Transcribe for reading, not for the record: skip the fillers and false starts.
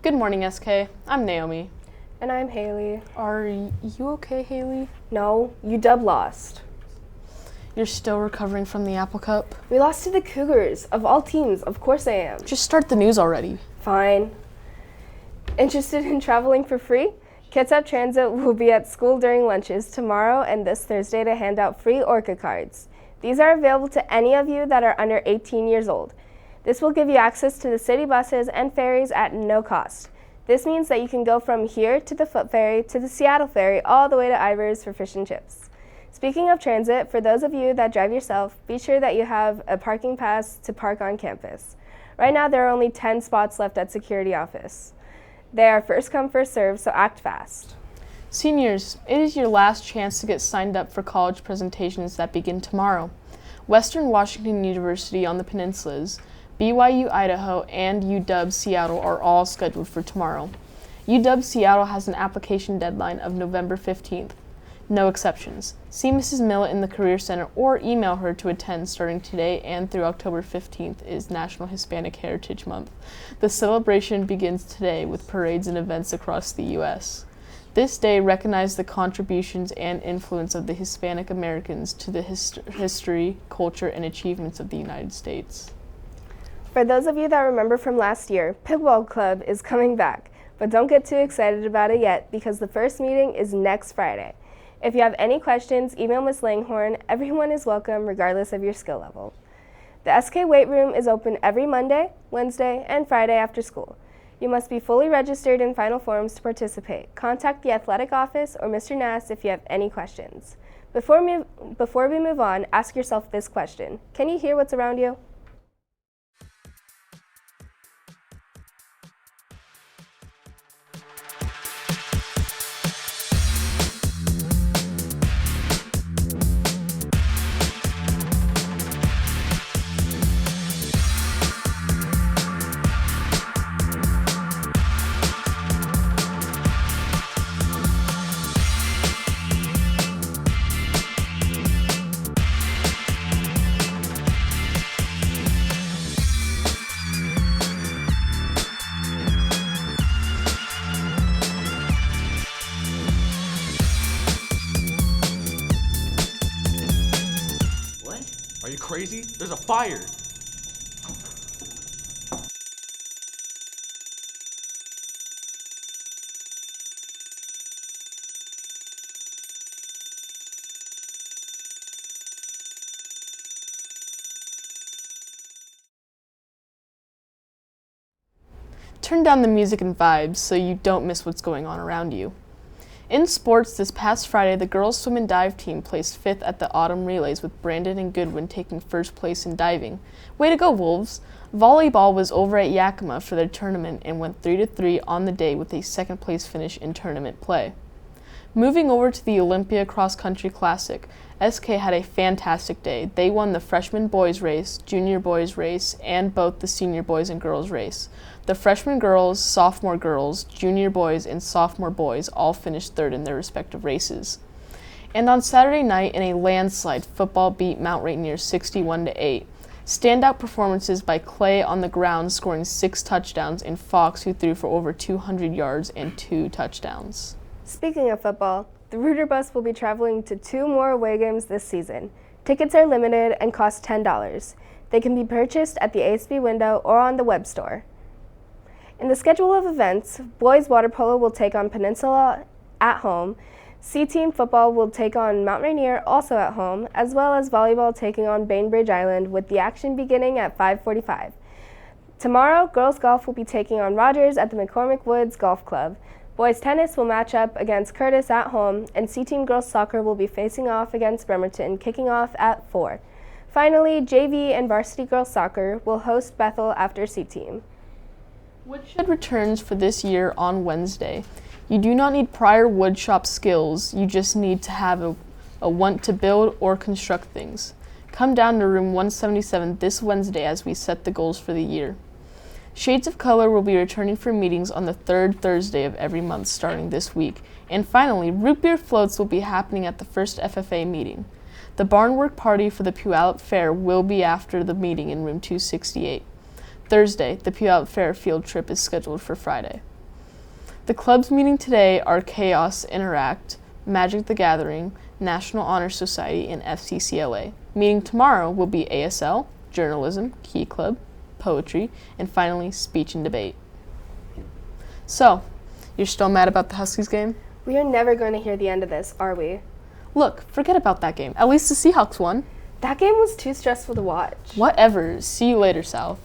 Good morning, SK. I'm Naomi. And I'm Haley. Are you okay, Haley? No, UW lost. You're still recovering from the Apple Cup? We lost to the Cougars. Of all teams, of course I am. Just start the news already. Fine. Interested in traveling for free? Kitsap Transit will be at school during lunches tomorrow and this Thursday to hand out free Orca cards. These are available to any of you that are under 18 years old. This will give you access to the city buses and ferries at no cost. This means that you can go from here to the foot ferry to the Seattle ferry all the way to Ivers for fish and chips. Speaking of transit, for those of you that drive yourself, be sure that you have a parking pass to park on campus. Right now there are only 10 spots left at security office. They are first come, first served, so act fast. Seniors, it is your last chance to get signed up for college presentations that begin tomorrow. Western Washington University on the peninsulas, BYU Idaho, and UW Seattle are all scheduled for tomorrow. UW Seattle has an application deadline of November 15th. No exceptions. See Mrs. Millett in the Career Center or email her to attend. Starting today and through October 15th is National Hispanic Heritage Month. The celebration begins today with parades and events across the U.S. This day recognizes the contributions and influence of the Hispanic Americans to the history, culture, and achievements of the United States. For those of you that remember from last year, Pickleball Club is coming back, but don't get too excited about it yet because the first meeting is next Friday. If you have any questions, email Ms. Langhorn. Everyone is welcome regardless of your skill level. The SK Weight Room is open every Monday, Wednesday, and Friday after school. You must be fully registered in final forms to participate. Contact the athletic office or Mr. Nass if you have any questions. Before we move on, ask yourself this question. Can you hear what's around you? Are you crazy? There's a fire! Turn down the music and vibes so you don't miss what's going on around you. In sports, this past Friday, the girls swim and dive team placed 5th at the Autumn Relays with Brandon and Goodwin taking first place in diving. Way to go, Wolves! Volleyball was over at Yakima for their tournament and went 3-3 on the day with a second place finish in tournament play. Moving over to the Olympia Cross Country Classic, SK had a fantastic day. They won the freshman boys race, junior boys race, and both the senior boys and girls race. The freshman girls, sophomore girls, junior boys, and sophomore boys all finished third in their respective races. And on Saturday night, in a landslide, football beat Mount Rainier 61-8. Standout performances by Clay on the ground scoring 6 touchdowns and Fox who threw for over 200 yards and 2 touchdowns. Speaking of football, the Rooter Bus will be traveling to 2 more away games this season. Tickets are limited and cost $10. They can be purchased at the ASB window or on the web store. In the schedule of events, boys water polo will take on Peninsula at home, C-Team football will take on Mount Rainier also at home, as well as volleyball taking on Bainbridge Island with the action beginning at 5:45. Tomorrow, girls golf will be taking on Rogers at the McCormick Woods Golf Club. Boys tennis will match up against Curtis at home, and C-Team girls soccer will be facing off against Bremerton, kicking off at 4. Finally, JV and varsity girls soccer will host Bethel after C-Team. Woodshed returns for this year on Wednesday. You do not need prior woodshop skills, you just need to have a want to build or construct things. Come down to room 177 this Wednesday as we set the goals for the year. Shades of Color will be returning for meetings on the 3rd Thursday of every month starting this week. And finally, root beer floats will be happening at the first FFA meeting. The barnwork party for the Puyallup Fair will be after the meeting in room 268. Thursday, the Puyallup Fair field trip is scheduled for Friday. The clubs meeting today are Chaos Interact, Magic the Gathering, National Honor Society, and FCCLA. Meeting tomorrow will be ASL, Journalism, Key Club, Poetry, and finally Speech and Debate. So, you're still mad about the Huskies game? We are never going to hear the end of this, are we? Look, forget about that game. At least the Seahawks won. That game was too stressful to watch. Whatever. See you later, South.